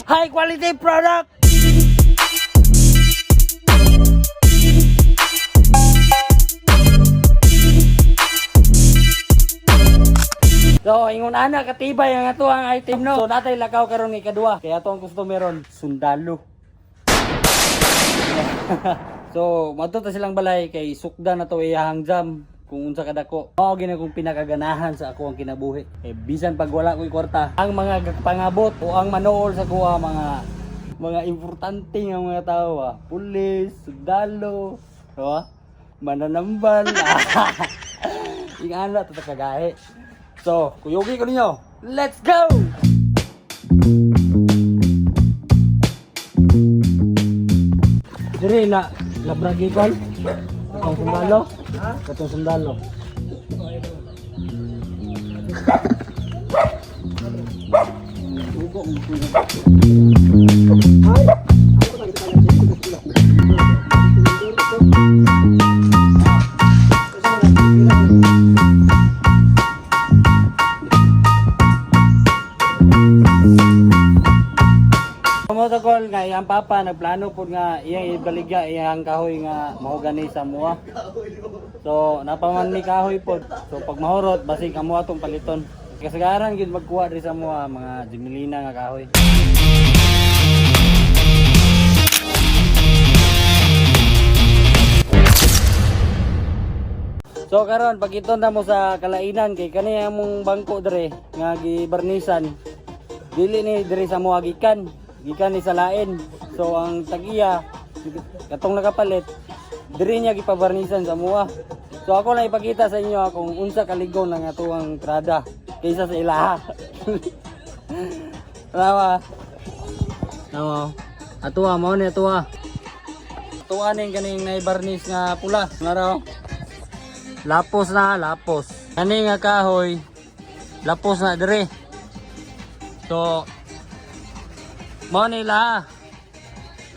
high quality product. So, ingon ana katibay ang ato ang item no. So, natay lakaw karon ni kadua. Kaya ato ang customer ron, sundalo. So, matuto silang balay kay sukda na to iyahang jam kung unsa kadako. Mao gina kong pinakaganahan sa ako ang kinabuhi. Eh bisan pag wala ko'y kwarta, ang mga pangabot o ang manool sa kuha mga importante nga mga tao, pulis, sundalo, mananambal. Ingana to kagahe. So, kuyugi ko ninyo. Let's go! Dire na labragi kon. Katong sundalo? Katong sundalo. Protocol nga iyang papa nagplano pud nga iyang ibaligya iyang kahoy nga mahogani sa mua. So napaman mi kahoy pod. So pag mahurot basig amo atong paliton. Kasagaran gid magkuha diri sa mua mga Jimilina nga kahoy. So karon pagiton na mo sa kalainan kay kani among bangko dire nga gibarnisan. Dili ni dire sa mua gikan ni sa lain. So ang tag-iya katong nakapalit diri niya gipabarnisan sa mua. So ako lang ipakita sa inyo kung unsa kaligon lang ato ang trada kaysa sa ilaha. Tama. Atuwa mo ni atuwa. Atuwa ning kaning naibarnis nga pula. Ngaraw. Lapos na, lapos. Kani nga kahoy lapos na dire. So mo nila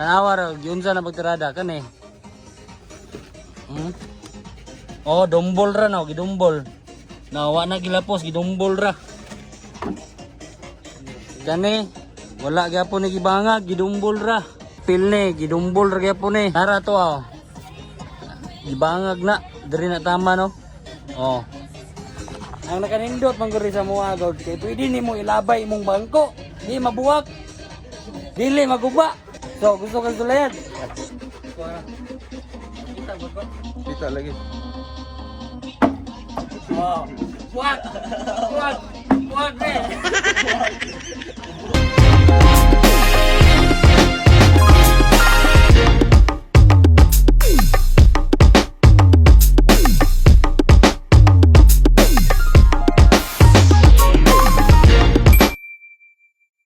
tanawar giunsa na pagtirada kani. Oh, dombol ra na, gidombol. Na wa na gilapos, gidombol ra. Kani wala gyapon ni gibangag, gidombol ra. Pilne gidombol ra gyapon ni. Tara to gibangag na, diri na tama no. Oh. Ang nakanindot man guri sa mga god kay pwede nimo ilabay imong bangko, di mabuwak. Dili maguba. So gusto kang sulayan. Kita lagi. Wow. What?